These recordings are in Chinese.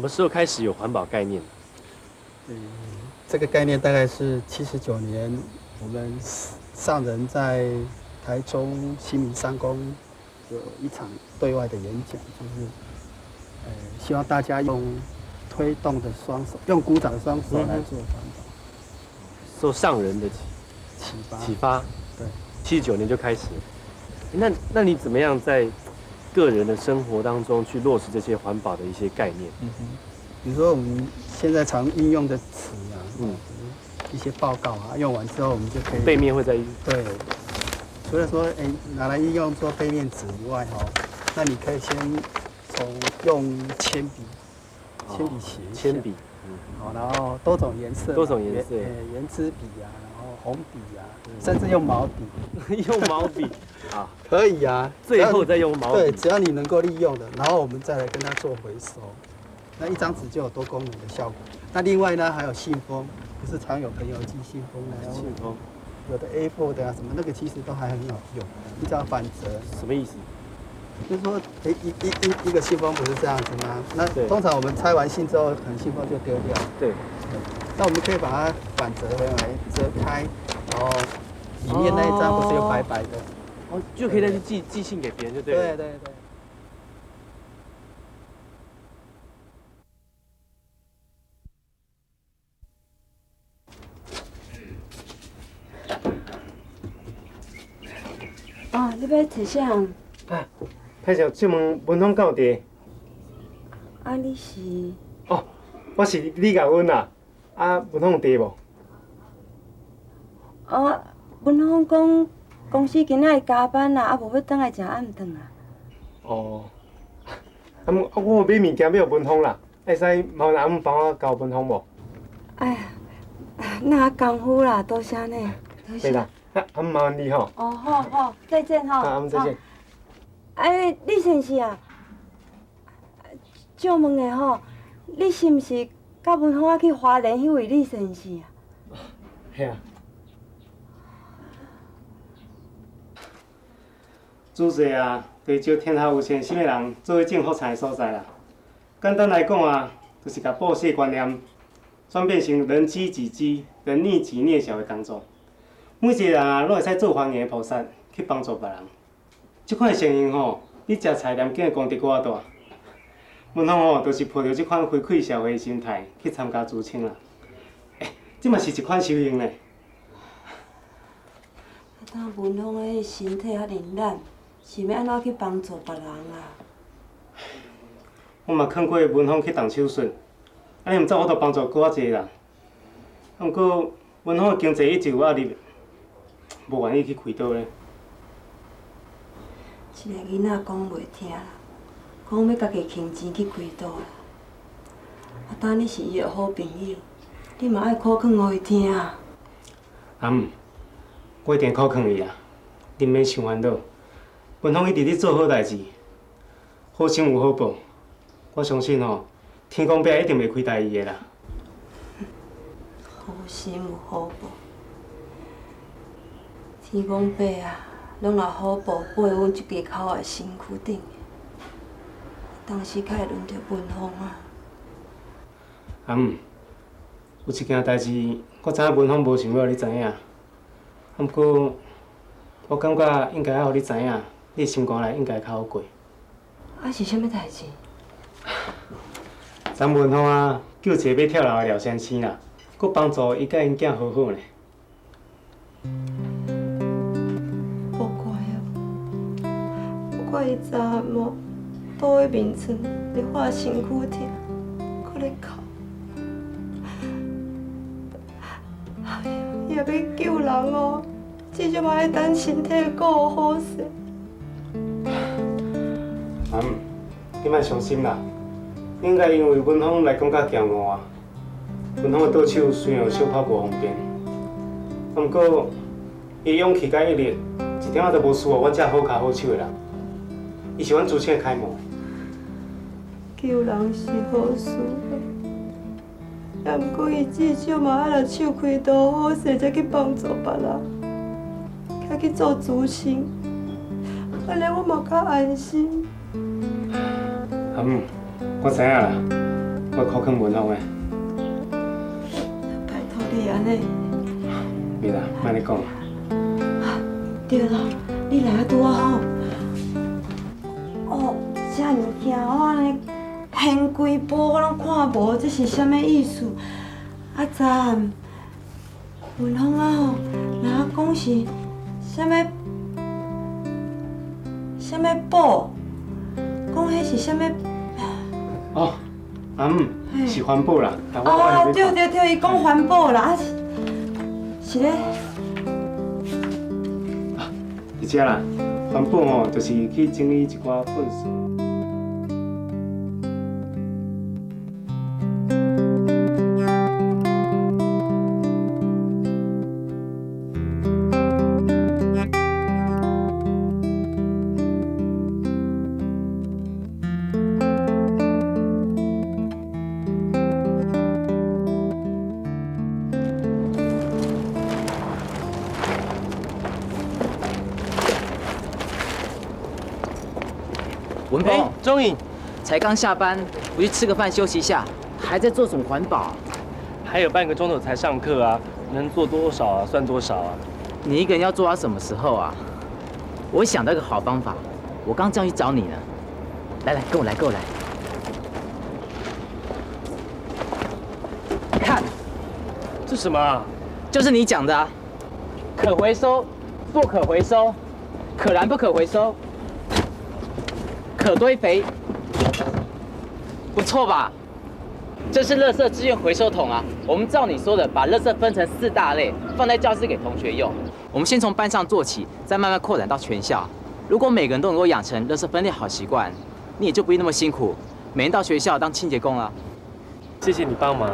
么时候开始有环保概念？这个概念大概是79年，我们上人在台中西明三宫有一场对外的演讲，就是希望大家用推动的双手，用鼓掌的双手来做环保，受上人的启发。对，79年就开始。那你怎么样在个人的生活当中去落实这些环保的一些概念？比如说我们现在常运用的词啊，一些报告啊，用完之后我们就可以背面会在对，除了说拿来应用做背面纸以外那你可以先从用铅笔写一下铅笔，然后多种颜色，圆珠笔啊，然后红笔啊，甚至用毛笔，用毛笔啊，可以啊，最后再用毛笔，对，只要你能够利用的，然后我们再来跟它做回收，那一张纸就有多功能的效果。那另外呢，还有信封，不是常有朋友寄信封来，信封，有的 A4 的啊什么，那个其实都还很好用，你只要反折，什么意思？就是说，一个信封不是这样子吗？那通常我们拆完信之后，可能信封就丢掉。对。那我们可以把它反折回来，折开，然后里面那一张不是又白白的，就可以再去寄信给别人，就对了。对。你要摕啥？歹势，请问文芳到地？你是？我是李甲温啦。文芳有地无？文芳讲公司今仔会加班啦，无要倒来食暗顿啊。我有买物件要文芳啦，会使麻烦帮我交文芳无？哎呀，那功夫啦，多谢呢。对啦，麻烦你吼。好，再见吼。再见。李先生啊，借问的吼，你是毋是甲文芳去花莲迄位李先生啊？嘿啊。主席啊，就是招天下有善心的人作为政府产的所在啦。简单来讲啊，就是甲报社观念转变成人机己机、人逆己逆小的工作。每一个人啊，拢会使做还原的菩萨去帮助别人。即款的善行吼，比食菜念经的功德搁较大。文芳吼，就是抱着即款回馈社会的心态去参加助清啦。这嘛是一款修行呢。当文芳的身体遐灵懒，是要安怎去帮助别人啊？我嘛劝过文芳去动手术，毋知我著帮助搁较济人。毋过文芳的经济一直有压力，无愿意去开刀咧。一个囡仔讲袂听啦，讲要家己倾钱去开刀啦。当你是伊的好朋友，你嘛爱苦劝互伊听啊。我一定苦劝伊啦，你免想烦恼。文芳一直咧做好代志，好心有好报。我相信天公伯一定袂亏待伊的啦。好心有好报，天公伯啊，拢拿好报飞阮即家口的身躯顶，当时才会轮到文芳啊。有一件代志，我知影文芳无想要你知影，不过我感觉应该要互你知影，你心肝内应该较好过。是啥物代志？昨文芳救一个要跳楼的廖先生啦，佮帮助伊甲因囝和好呢。不怪伊昨暗倒喺眠床，咧发身躯痛，搁咧哭。也要救人至少嘛爱等身体顾好势。你莫伤心啦，应该因为文芳来感觉骄傲啊。文芳的倒手虽然有小可无方便，不过伊勇气甲毅力，一点仔都无输乎阮遮好脚好手的人。伊是阮主清的楷模。救人是好事，但不过伊至少嘛爱来手开刀好势，才去帮助别人，才去做慈善，安尼我嘛较安心。我知影啦，我考考文宏的。拜托你安尼。袂啦，莫安尼讲。对啦，你来啊拄啊好。哦，这物件我安尼现规部我拢看无，这是啥物意思？啊赞，文芳啊吼，若讲是啥物宝，讲迄是啥物？哦，是环保啦。哦，对，伊讲环保啦，啊是咧。伫遮啦，环保吼，就是去整理一寡粪扫。文鹏，钟颖，才刚下班，不去吃个饭休息一下，还在做什么环保？还有半个钟头才上课啊，能做多少啊？算多少啊？你一个人要做到什么时候啊？我想到一个好方法，我刚正要去找你呢。来，跟我来。看，这什么啊？就是你讲的啊，可回收，不可回收，可燃不可回收，可堆肥，不错吧？这是垃圾资源回收桶啊。我们照你说的，把垃圾分成4大类，放在教室给同学用。我们先从班上做起，再慢慢扩展到全校。如果每个人都能够养成垃圾分类好习惯，你也就不会那么辛苦，每天到学校当清洁工了。谢谢你帮忙。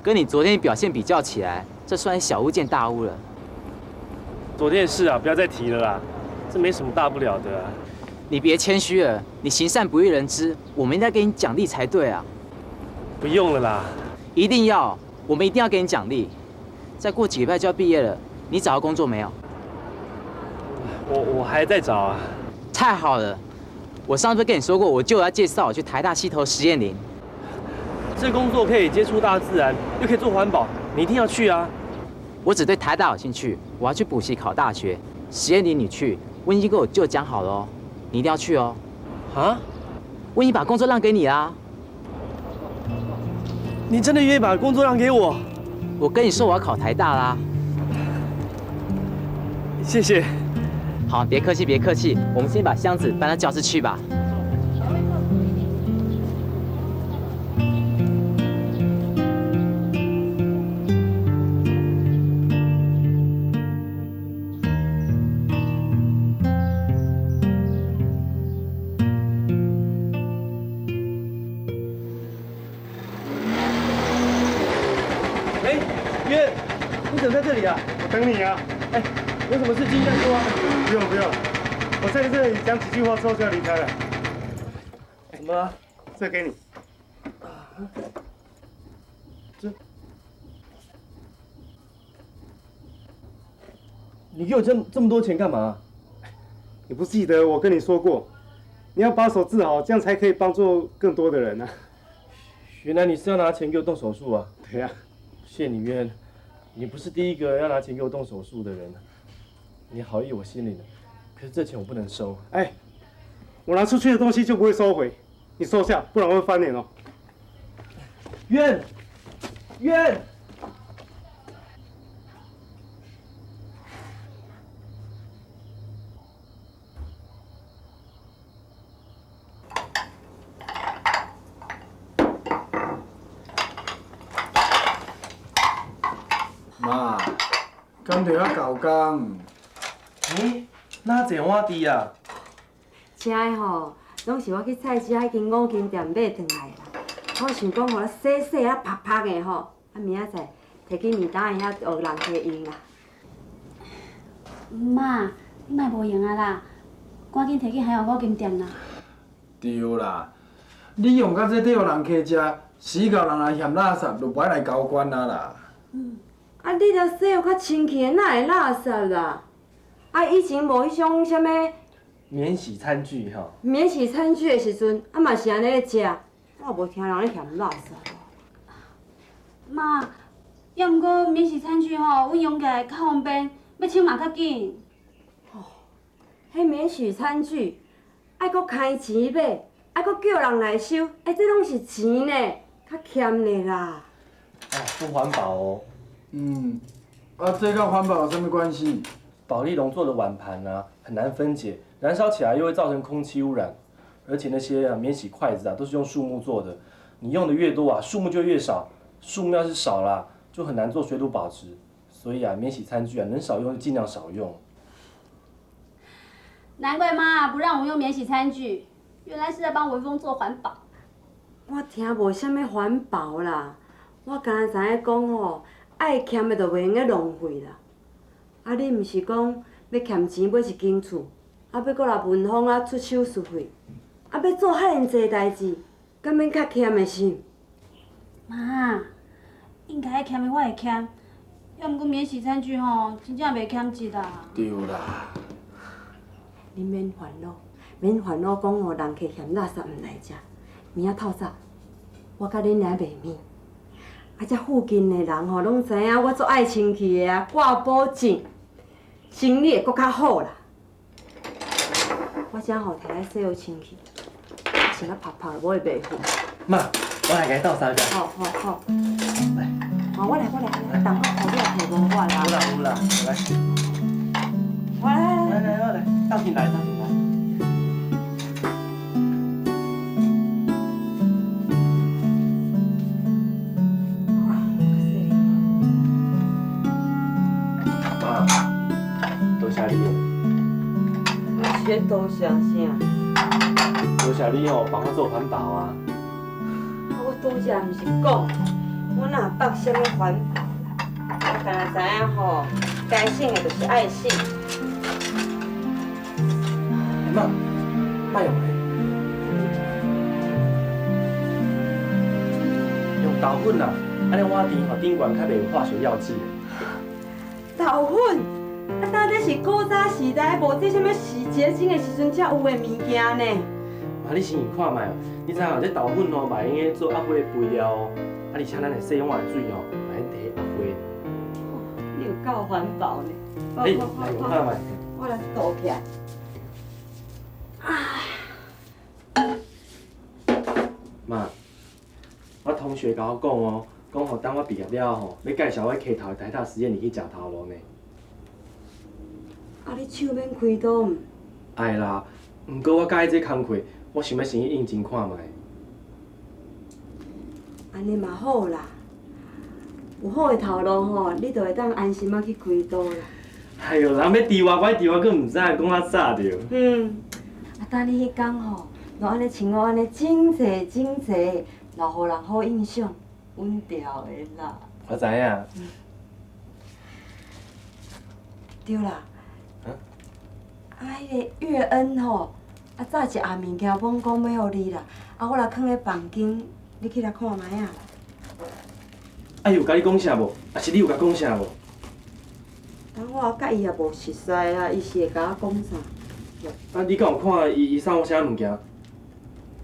跟你昨天表现比较起来，这算小巫见大巫了。昨天的事啊，不要再提了啦，这没什么大不了的啊。你别谦虚了，你行善不欲人知，我们应该给你奖励才对啊。不用了啦。一定要，我们一定要给你奖励。再过几个礼拜就要毕业了，你找到工作没有？我还在找啊。太好了，我上次跟你说过，我就要介绍我去台大溪头实验林。这工作可以接触大自然，又可以做环保，你一定要去啊！我只对台大有兴趣，我要去补习考大学。实验林你去，温一跟我就讲好了哦，你一定要去哦。啊？温一把工作让给你啦。你真的愿意把工作让给我？我跟你说我要考台大啦。谢谢。好，别客气，我们先把箱子搬到教室去吧。约，你怎么在这里啊？我等你啊。哎，有什么事尽量说啊。不用，我在这里讲几句话之后就要离开了。怎么了？这给你。你给我这么多钱干嘛？你不记得我跟你说过，你要把手治好，这样才可以帮助更多的人啊。原来你是要拿钱给我动手术啊？对呀。谢你约，你不是第一个要拿钱给我动手术的人，你好意我心里的，可是这钱我不能收。哎，我拿出去的东西就不会收回，你收下，不然我会翻脸哦。渊，妈，敢着遐搞工？哪一碗滴啊？请的吼，拢是我去菜市仔间五金店买转来的啦。我想讲，互你洗啊拍拍的吼，啊明仔载摕去面档的遐学人家用啦。妈，你莫无用啊啦，赶紧摕去海洋五金店啦。对啦，你用到这底互人客食，死到人来嫌垃圾，就歹来交关啊啦。啊，你若洗有较清气的，哪会垃圾啦？啊，以前无迄种啥物免洗餐具哈。免洗餐具的时阵，啊嘛是安尼咧食。啊，我无听人咧嫌垃圾。妈，要毋过免洗餐具吼，阮用起来较方便，要清嘛较紧。迄免洗餐具，爱搁开钱买，爱搁叫人来收，这拢是钱呢，较欠的啦。不环保哦。这跟环保有什么关系？保丽龙做的碗盘啊，很难分解，燃烧起来又会造成空气污染。而且那些免洗筷子啊，都是用树木做的，你用的越多啊，树木就越少。树木要是少啦，就很难做水土保持。所以啊，免洗餐具啊，能少用就尽量少用。难怪妈不让我用免洗餐具，原来是在帮微风做环保。我听无啥物环保啦，我敢知影讲吼，爱欠的就袂用个浪费啦。啊，你毋是讲要欠钱买一间厝，啊要搁来文芳啊出手续费，啊要做遐尼济代志，敢免较欠的是？妈，应该欠的我会欠，要毋过免洗餐具吼，真正袂欠一啦。对啦。你免烦恼，免烦恼讲吼，人客嫌垃圾毋来食，明仔透早，我甲恁俩卖面。啊，遮附近的人吼，拢知影我做爱清气的啊，挂保证，生意会搁较好啦。我遮吼摕来洗好清气，穿啊拍拍，我会袂赴。妈，我来给你倒三下。好。来，我来，等我头你也摕无我啦。有啦，来，倒进来。妈，多谢你哦。这多谢啥？多谢你哦，帮我做环保啊。我拄则毋是讲，我哪捌什么环保啦？我敢若知影吼，该省的就是爱省。妈，卖用嘞。用豆粉啊，安尼碗甜吼顶悬较袂有化学药剂。豆粉，啊，这是古早时代无这什么洗洁精的时阵才有的物件呢。妈，你先看卖哦，你知影这豆粉哦，嘛用个做鸭血肥料哦，而且咱的洗碗的水哦，嘛用摕鸭血。你有够环保呢。来用看卖。我来倒起来。妈，我同学甲我讲哦，讲吼等我毕业了吼，要介绍我溪头的台大实验里去食头路呢。啊，你手免开刀？哎啦，毋过我介意这工课，我想要先去应征看卖。安尼嘛好啦，有好的头路吼，你就会当安心啊去开刀啦。哎哟，人要治我，我佇更毋知影讲较早着。啊，等你迄天吼，就安尼穿我安尼整齐，留互人好印象，稳调的啦。我知影。对啦。迄个月恩吼，早一盒物件罔讲要互你啦，我来放咧房间，你起来看卖啊。伊有甲你讲啥无？还是你有甲讲啥无？当我甲伊也无熟悉啊，伊是会甲我讲啥？你敢有看伊送我啥物件？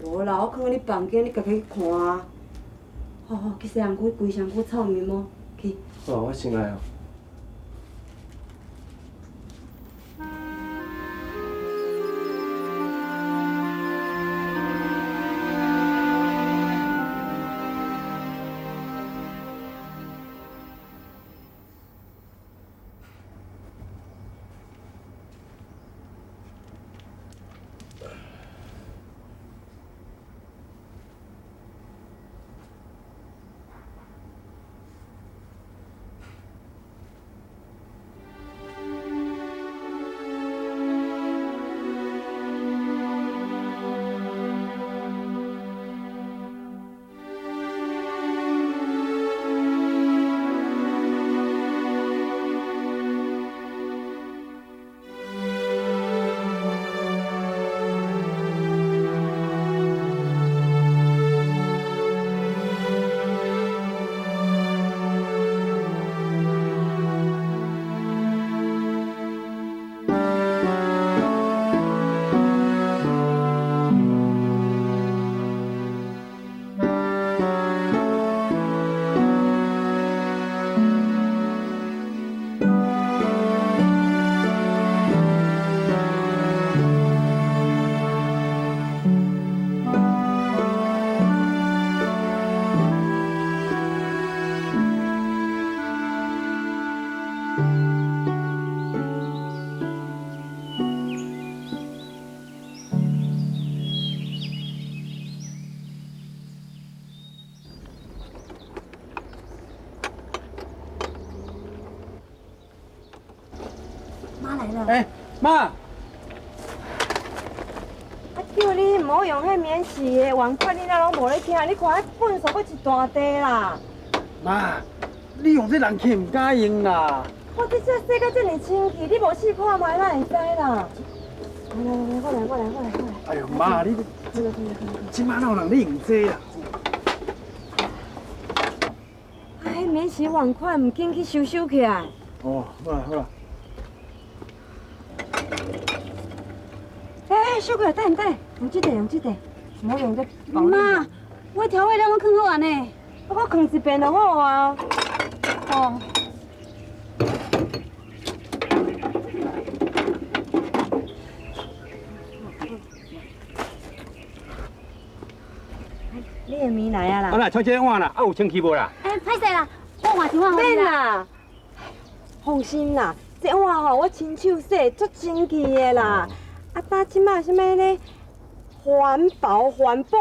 无啦，我放喺你房间，你家己去看啊。好，去洗身躯，规身躯臭面膜，去。好，我先来哦。妈来了。哎，妈，啊，叫你唔好用迄免洗的碗筷，你哪拢无咧听？你看迄粪扫要一大地啦！妈，你用这人客唔敢用啦。我这只洗甲这么清气，你无试看卖，哪会知啦？来，我来。哎呦妈，你即马哪有人咧用这啦？啊，迄免洗碗筷唔紧去收起来。哦，好啦。哎，收起来，等，用这个，唔好用这。妈，我调味料拢放好啊呢。我放一遍就好啊。哦。你的面来啊啦？啊啦，像这碗啦，啊有清气无啦？哎，歹势啦，我换一碗好免你啦。啦，放心啦，这碗吼我亲手洗，足清气的啦。啊，搭即摆什么咧？环保，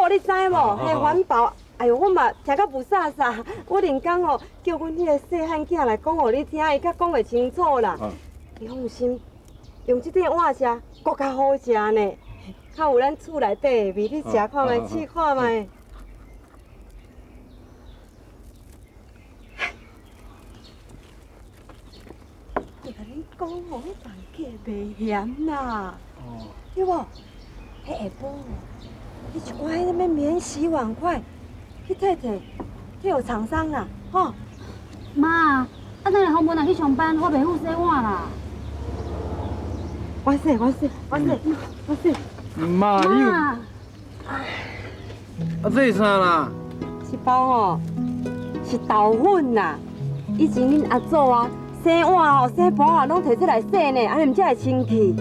你知无？嘿，环保。哎呦，我嘛听甲不飒飒，我连讲哦，叫阮迄个细汉囝来讲互你听，伊较讲袂清楚啦。你放心，用这顶碗食，搁较好食呢，较有咱厝内底的味，你食看卖，试看卖。我甲你讲哦，迄饭客袂咸啦，对无？迄下晡哦，你一罐迄什么免洗碗筷，去摕互厂商啦，吼。妈，啊等下洪文若去上班，我袂付洗碗啦。我洗。妈，你有妈，这是啥啦？这包吼是豆粉啦，以前恁阿祖啊洗碗吼、洗盘啊，拢摕这来洗呢，安尼毋才会清气。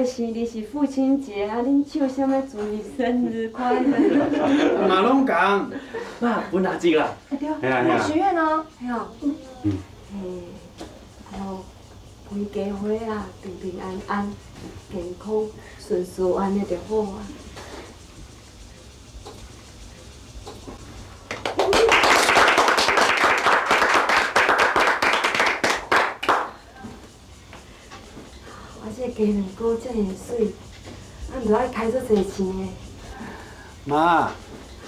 生日是父亲节啊，恁唱什么祝你生日快乐？嘛拢共。妈，阮阿姊啦。对，嘿啦许愿哦，嘿哦，哦，肥家伙啊，平平安安，健康顺顺安尼就好啊。这家两个遮尔水，啊，毋着爱开遮侪钱的。妈，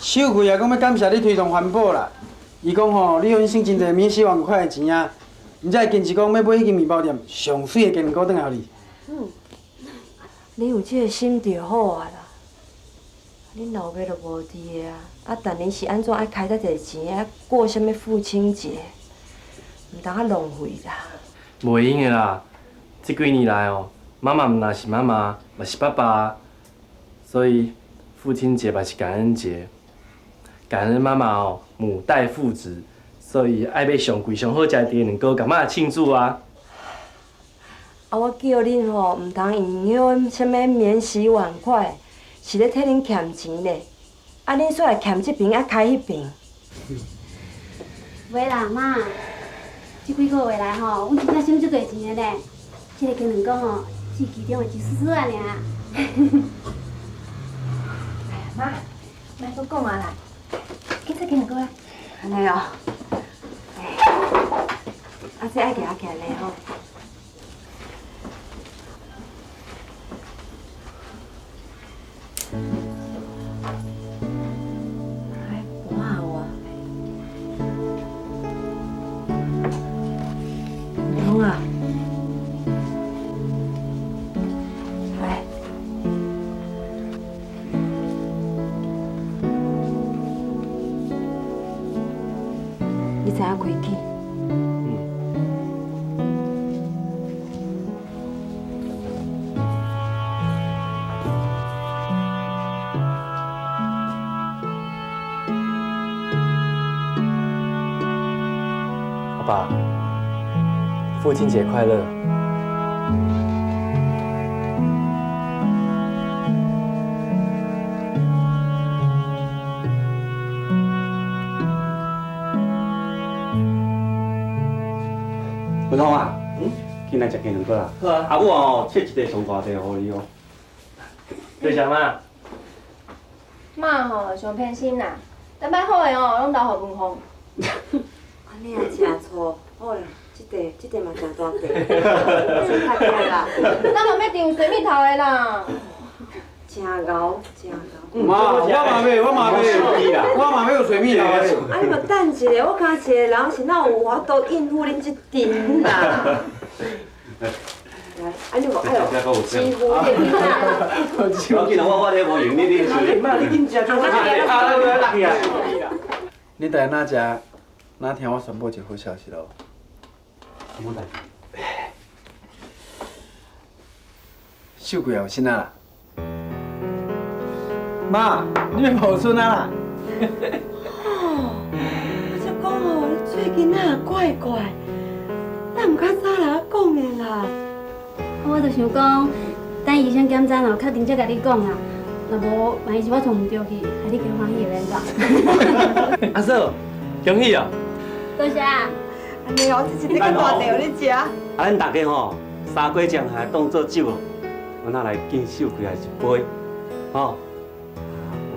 秀贵也讲要感谢你推动环保啦。伊讲吼，你互因省真侪免洗碗筷的钱啊，毋才会坚持讲要买迄间面包店上水的坚果转来互你。你有这个心就好啊啦。恁老爸就无伫的啊，啊，逐年是安怎爱开遮侪钱啊？过什么父亲节？毋通啊浪费啦。袂用的啦，这几年来哦，妈妈嘛是妈妈，嘛是爸爸，所以父亲节嘛是感恩节。感恩妈妈哦，母带父子，所以爱买上贵上好食的茶两糕，干嘛庆祝啊？啊，我叫恁吼，毋通用迄什么免洗碗筷，是咧替恁欠钱咧。啊，恁煞来欠这边，啊开迄边。袂啦，妈，这几个月来吼，阮真正省足多钱的呢。这个鸡卵糕吼，是其中的一丝丝啊尔。妈，莫搁讲啊啦，去吃鸡卵糕啦。安尼哦。啊，这爱夹起来嘞吼。知影规矩。阿爸，父亲节快乐！文通啊，进来食鸡卵糕啦。好啊。啊，我哦切一个上大块互你哦。对翔妈，妈吼上偏心啦，但摆好诶哦，拢留互文峰。安尼也真错，好啦，这块嘛真大块，太快啦，咱嘛要订水蜜桃诶啦。真敖，真敖。妈，我嘛要，我嘛要，我嘛要有水蜜桃的。啊，你嘛等一下，我讲一个人是哪有法度应付恁这阵啦？来，啊你无哎呦，几乎点啦。要紧啦，我咧无用你水。妈，你紧食就好。你等下哪食，哪听我宣布一个好消息咯。什么代志？秀贵有囡仔啦。妈，你要抱孙仔啦？我就讲哦，你最近哪怪怪，咱毋较早来讲的啦。我就想讲，等医生检查，然后确定才甲你讲啦。若无，万一是我撞唔着去，害你更欢喜的免吧？阿嫂，恭喜啊！多谢啊。安尼哦，这一个较大条你食。啊，咱大家吼，三果酱还当做酒哦，阮仔来敬秀贵来一杯，吼。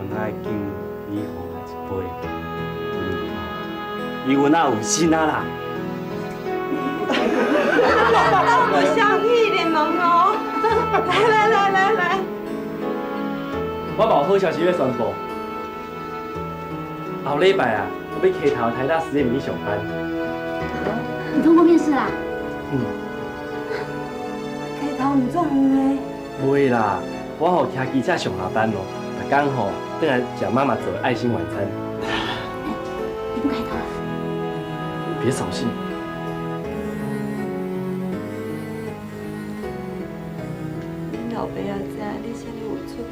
阮来敬你红来一杯，伊阮仔有心仔啦。我相信你们哦！来，我有好消息要宣布，后礼拜啊，我要开头台大实验米上班。你通过面试啦？开头唔总有诶。袂啦，我吼骑机车上下班咯，逐工吼回来食妈妈做的爱心晚餐。你不开头啊？别扫兴。恁老爸也知你这里有出头，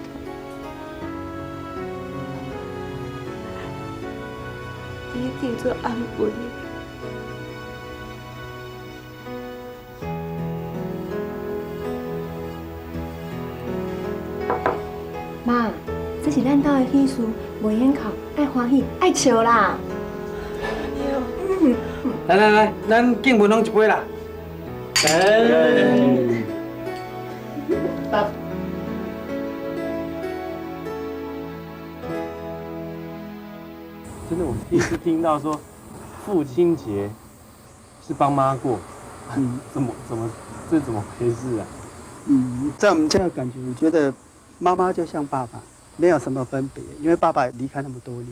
你一定做安慰你。妈，这是咱家的喜事，袂烟哭，爱欢喜，爱笑啦。来，咱敬文龙一杯啦。真的，我第一次听到说父亲节是帮妈过，怎么这怎么回事啊？在我们家的感觉，我觉得妈妈就像爸爸，没有什么分别，因为爸爸离开那么多年，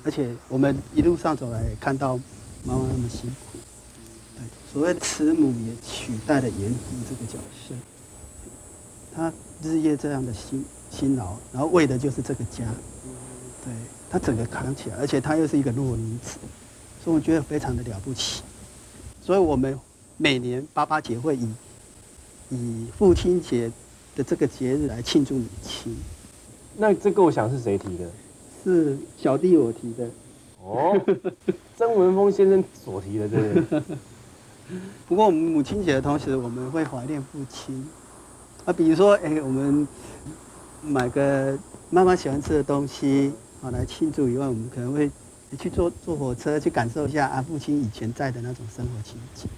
而且我们一路上走来，看到妈妈那么辛苦。对，所谓慈母也取代了严父这个角色，他日夜这样的辛劳，然后为的就是这个家。对，他整个扛起来，而且她又是一个弱女子，所以我觉得非常的了不起。所以我们每年88节会以父亲节的这个节日来庆祝母亲。那这构想是谁提的？是小弟我提的。哦，曾文峰先生所提的，对不对？不过我们母亲节的同时，我们会怀念父亲。比如说，我们买个妈妈喜欢吃的东西，来庆祝以外，我们可能会去坐火车去感受一下父亲以前在的那种生活情景。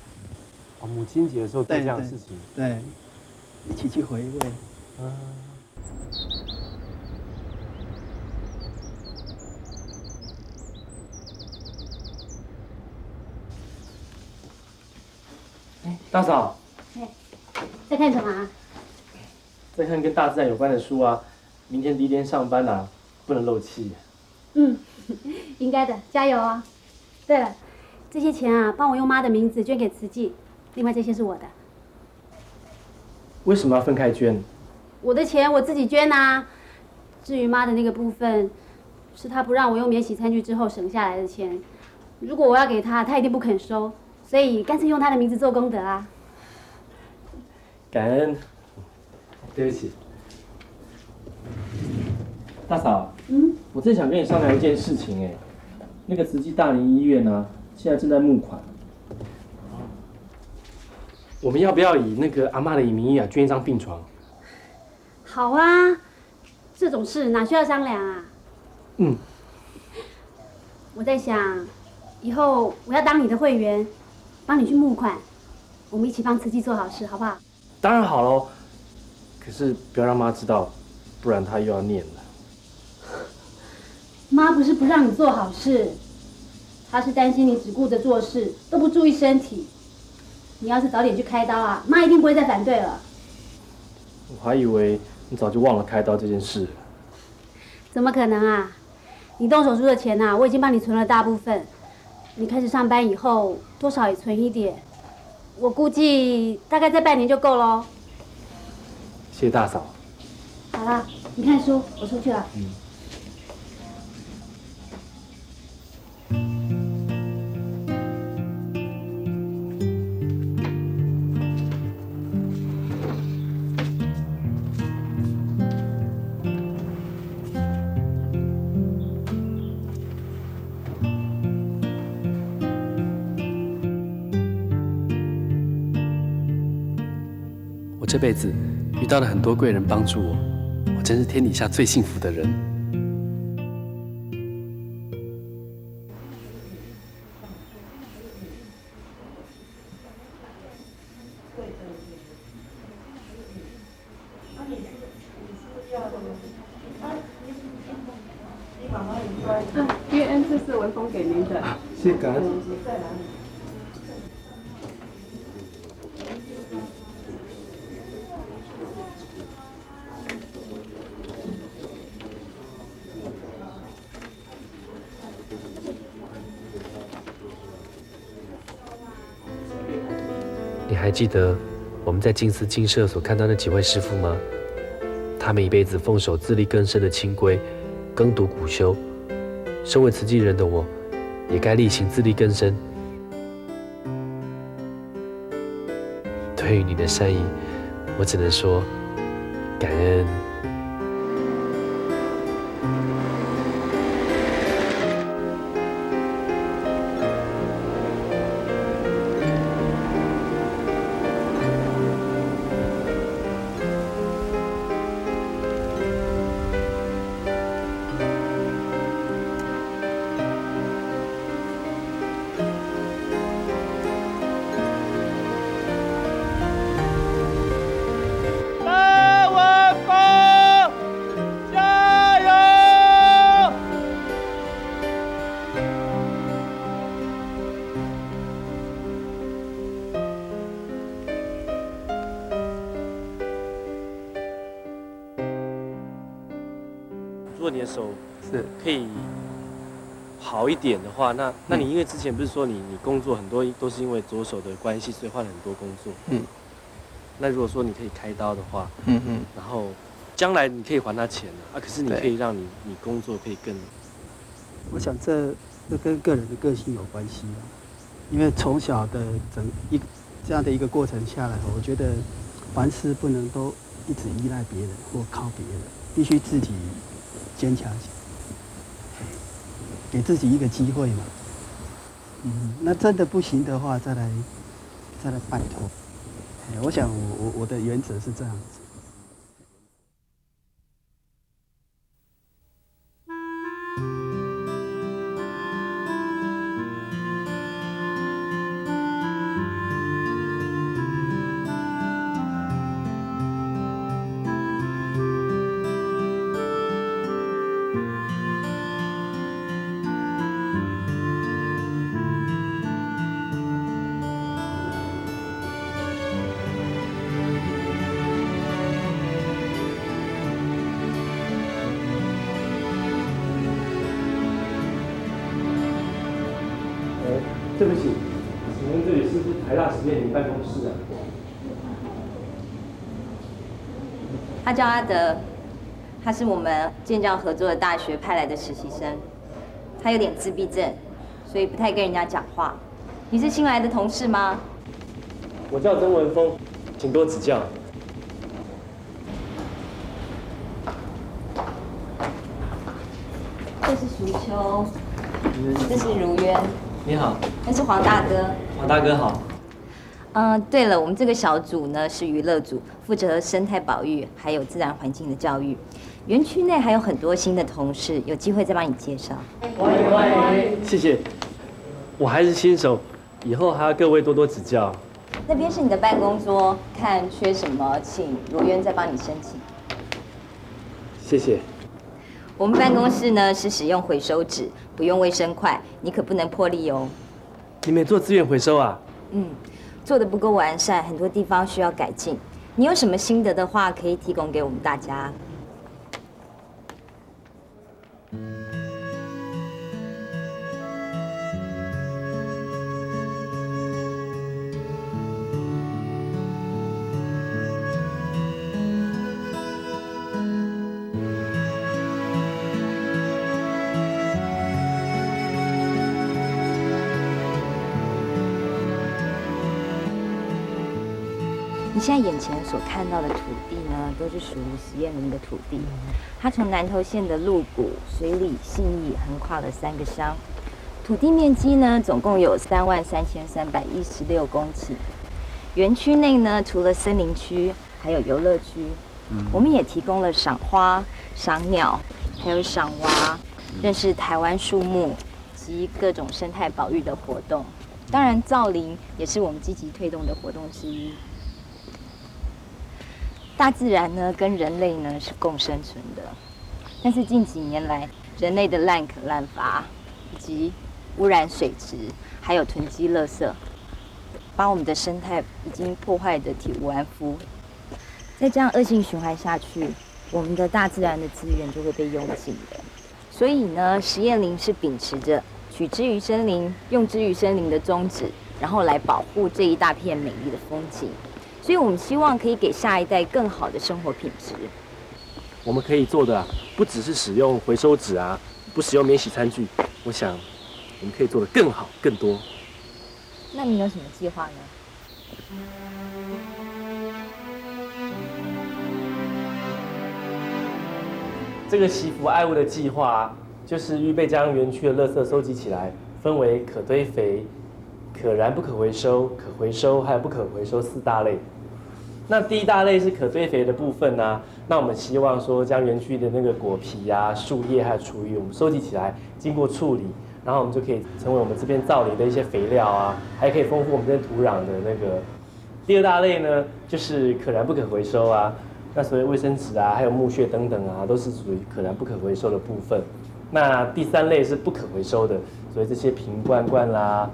哦，母亲节的时候做这样的事情，对，一起去回味。大嫂，在看什么啊？在看跟大自然有关的书啊。明天第一天上班啊，不能漏气。应该的，加油啊！对了，这些钱啊，帮我用妈的名字捐给慈济，另外这些是我的。为什么要分开捐？我的钱我自己捐啊。至于妈的那个部分，是她不让我用免洗餐具之后省下来的钱，如果我要给他，他一定不肯收，所以干脆用他的名字做功德啊。感恩。对不起，大嫂。我正想跟你商量一件事情哎，那个慈济大林医院呢，现在正在募款，我们要不要以那个阿嬷的名义啊，捐一张病床？好啊，这种事哪需要商量啊？我在想，以后我要当你的会员，帮你去募款，我们一起帮慈济做好事，好不好？当然好喽，可是不要让妈知道，不然她又要念了。妈不是不让你做好事，她是担心你只顾着做事，都不注意身体。你要是早点去开刀啊，妈一定不会再反对了。我还以为你早就忘了开刀这件事了。怎么可能啊？你动手术的钱啊，我已经帮你存了大部分。你开始上班以后，多少也存一点。我估计大概在半年就够喽。谢谢大嫂。好了，你看书，我出去了。我这辈子遇到了很多贵人帮助我，我真是天底下最幸福的人。岳恩，这是文峰给您的。谢谢感恩。你还记得我们在金丝精舍所看到那几位师父吗？他们一辈子奉守自力更生的清规，耕读苦修。身为慈济人的我，也该力行自力更生。对于你的善意，我只能说感恩。如果你的手是可以好一点的话，那你因为之前不是说你工作很多都是因为左手的关系，所以换了很多工作。那如果说你可以开刀的话，然后将来你可以还他钱啊，可是你可以让你工作可以更。我想这跟个人的个性有关系啊，因为从小的这样的一个过程下来，我觉得凡事不能都一直依赖别人或靠别人，必须自己坚强起来，给自己一个机会嘛。那真的不行的话，再来拜托。我想我的原则是这样子。对不起，请问这里是不是台大实验林办公室啊？他叫阿德，他是我们建教合作的大学派来的实习生，他有点自闭症，所以不太跟人家讲话。你是新来的同事吗？我叫曾文峰，请多指教。这是淑秋，这是如渊，你好，那是黄大哥。黄大哥好。对了，我们这个小组呢是娱乐组，负责生态保育还有自然环境的教育。园区内还有很多新的同事，有机会再帮你介绍。欢迎，谢谢。我还是新手，以后还要各位多多指教。那边是你的办公桌，看缺什么，请如渊再帮你申请。谢谢。我们办公室呢是使用回收纸，不用卫生筷，你可不能破例哦。你们也做资源回收啊？做得不够完善，很多地方需要改进。你有什么心得的话，可以提供给我们大家。你现在眼前所看到的土地呢，都是属于实验林的土地。它从南投县的鹿谷、水里、信义横跨了3个乡，土地面积呢总共有33316公顷。园区内呢，除了森林区，还有游乐区。我们也提供了赏花、赏鸟，还有赏蛙，认识台湾树木及各种生态保育的活动。当然，造林也是我们积极推动的活动之一。大自然呢跟人类呢是共生存的，但是近几年来，人类的滥垦滥伐，以及污染水质，还有囤积垃圾，把我们的生态已经破坏得体无完肤。再这样恶性循环下去，我们的大自然的资源就会被用尽的。所以呢，实验林是秉持着取之于森林，用之于森林的宗旨，然后来保护这一大片美丽的风景。所以我们希望可以给下一代更好的生活品质。我们可以做的啊，不只是使用回收纸啊，不使用免洗餐具，我想我们可以做得更好、更多。那你有什么计划呢？这个惜福爱物的计划啊，就是预备将园区的垃圾收集起来，分为可堆肥、可燃不可回收、可回收还有不可回收4大类。那第一大类是可堆肥的部分呢，那我们希望说将园区的那个果皮啊、树叶还有厨余，我们收集起来，经过处理，然后我们就可以成为我们这边造林的一些肥料啊，还可以丰富我们这边土壤的那个。第二大类呢，就是可燃不可回收啊，那所谓卫生纸啊，还有木屑等等啊，都是属于可燃不可回收的部分。那第三类是不可回收的，所以这些瓶罐啦，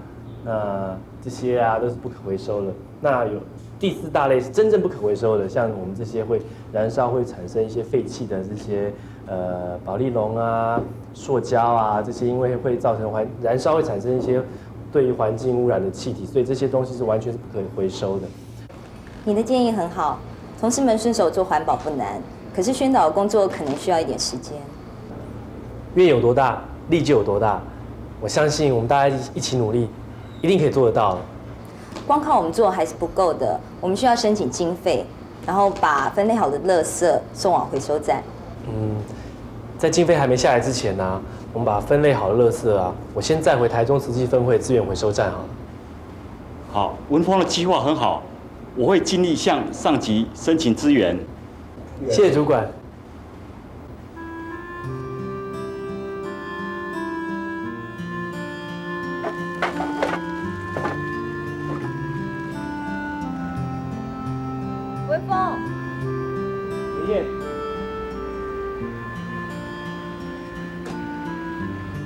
那这些啊都是不可回收的。那有第4大类是真正不可回收的，像我们这些会燃烧会产生一些废气的这些保丽龙啊、塑胶啊这些，因为会造成燃烧会产生一些对于环境污染的气体，所以这些东西是完全是不可回收的。你的建议很好，同事们顺手做环保不难，可是宣导工作可能需要一点时间。愿有多大，力就有多大。我相信我们大家一起努力，一定可以做得到。光靠我们做还是不够的，我们需要申请经费，然后把分类好的垃圾送往回收站。在经费还没下来之前呢，我们把分类好的垃圾啊，我先载回台中慈济分会资源回收站好了。好，文峰的计划很好，我会尽力向上级申请资源。谢谢主管。文峰，爷爷，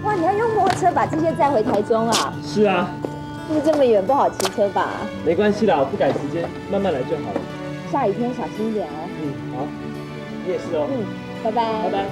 哇，你要用摩托车把这些载回台中啊？是啊。路这么远，不好骑车吧？没关系啦，我不赶时间，慢慢来就好了。下雨天小心一点哦。好，你也是哦。拜拜。拜拜。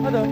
阿德。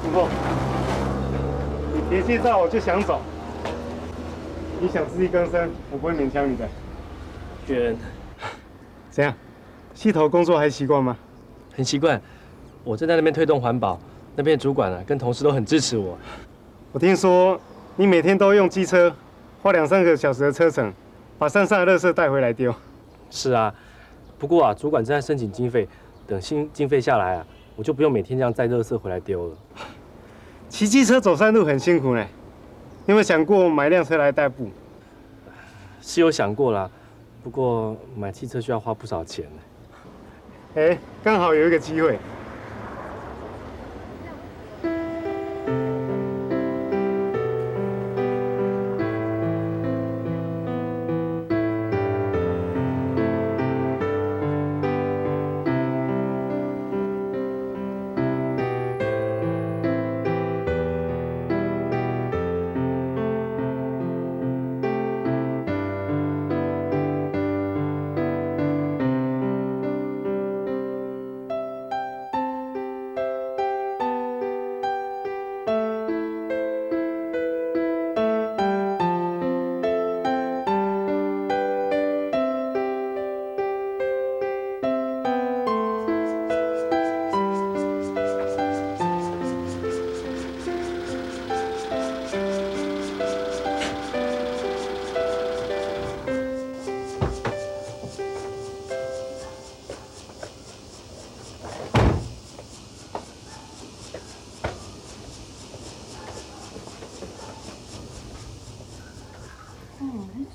不过，你提介绍我就想走，你想自力更生，我不会勉强你的。远，怎样？溪头工作还习惯吗？很习惯。我正在那边推动环保，那边主管跟同事都很支持我。我听说你每天都用机车，花2-3个小时的车程，把山上的垃圾带回来丢。是啊，不过主管正在申请经费，等新经费下来我就不用每天这样载垃圾回来丢了。骑机车走山路很辛苦呢，你有没有想过买辆车来代步？是有想过啦，不过买汽车需要花不少钱呢。刚好有一个机会。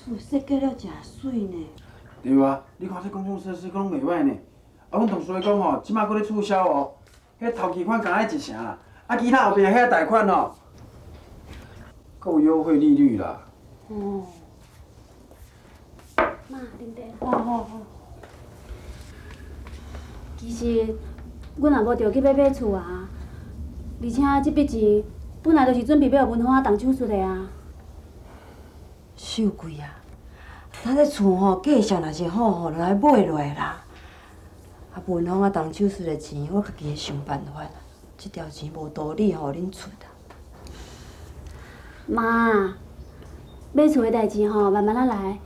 厝设计了真水呢。对啊，你看这公共设施阁拢袂歹呢。阮同事讲吼，即摆阁咧促销哦，迄头期款敢若1成啦，其他后壁遐贷款哦，阁有优惠利率啦。哦。妈，啉茶。好。其实，阮也无着去买厝而且这笔钱本来就是准备要文芳动手术的收贵咱这厝价钱若是好就来买落啦。文芳动手术的钱，我家己会想办法。这条钱无道理互恁出妈，买厝的代志慢慢来，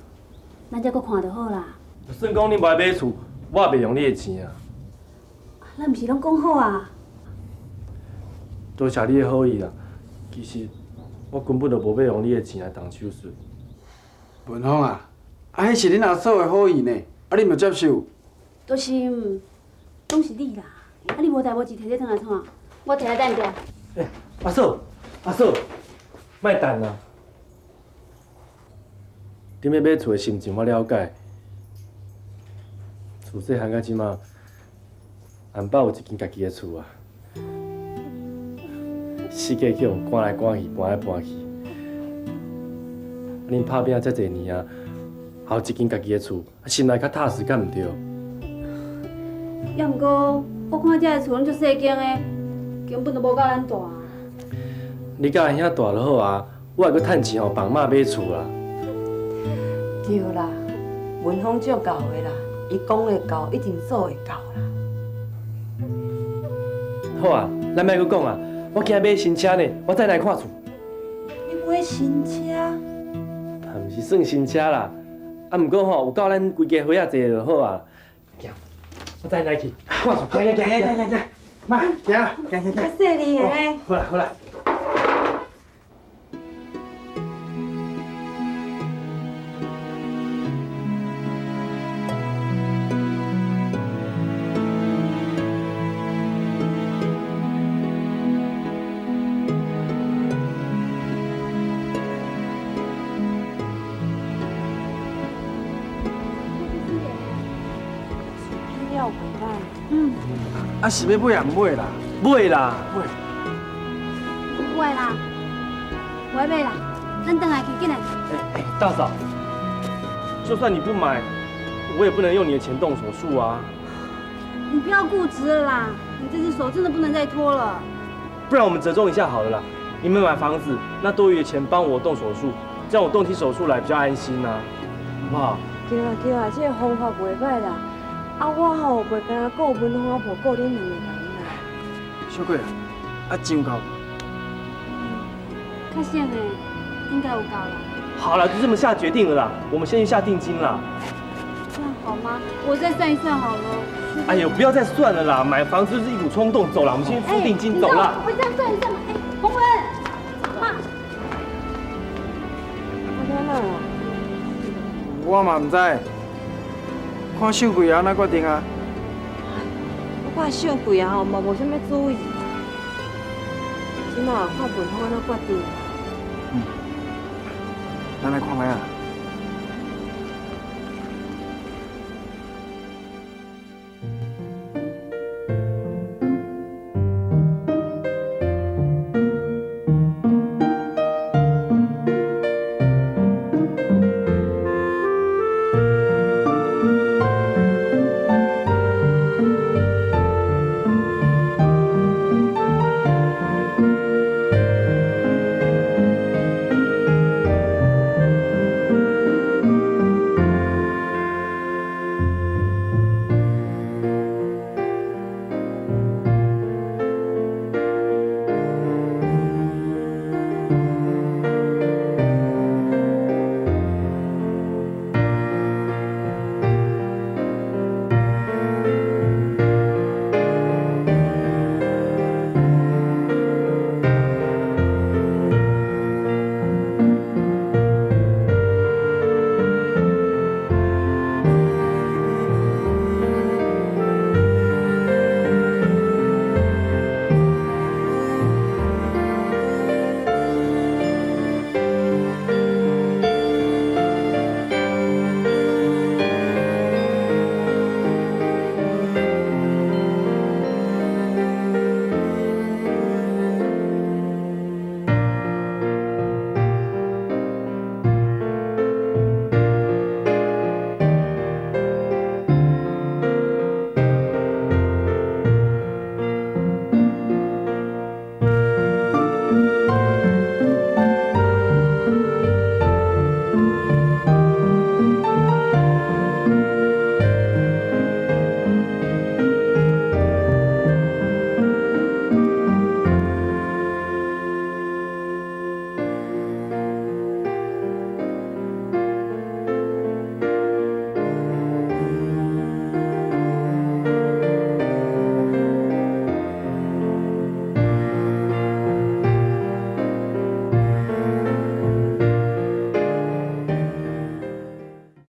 咱才阁看就好啦。就算讲你无爱买厝，我也袂用你的钱咱毋是拢讲好多谢你的好意啦。其实我根本就无要用你的钱来动手术。文芳迄是恁阿嫂的好意呢，你嘛接受？都是，拢是你啦。你无代无志摕这转来创，我摕来等着。阿嫂，莫等啦。恁要买厝的心情我了解。自细汉到即马，安爸有一间家己的厝世界去互赶来赶去，搬来搬去。恁拍拼遮侪年还有一间家己的厝，心内较踏实，敢毋对？要毋过，我看遮个厝拢足细间的，根本就无够咱大。你甲兄大就好我会阁趁钱帮妈买厝啦。对啦，文芳足够的啦，伊讲会到，一定做会到啦。好咱莫阁讲我今日买新车呢，我再来看厝。你买新车？毋是算新车啦，毋过有够咱规家伙仔坐就好行，我再来去看厝。行，妈，行，较细腻的。好啦。啊是要买也唔买啦？买啦，不会啦，我会买啦，咱等来去紧嘞。大嫂，就算你不买，我也不能用你的钱动手术啊。你不要固执了啦，你这只手真的不能再拖了。不然我们折中一下好了啦。你们买房子，那多余的钱帮我动手术，这样我动起手术来比较安心呐，好不好？对啊对啊，这个方法袂歹啦。啊，我吼袂敢顾文芳阿婆顾恁两个人啦。小贵啊，啊钱有够？较省的，应该有够啦。好了，就这么下决定了啦，我们先去下定金啦。这样好吗？我再算一算好了。哎呦，不要再算了啦，买房子就是一股冲动，走了，我们先去付定金，走了。我这样算一算嘛。洪文，妈。我嘛唔知，看秀贵安怎决定啊？我看秀贵啊吼，嘛无啥物主意。即马看文芳安怎决定。咱来看卖啊。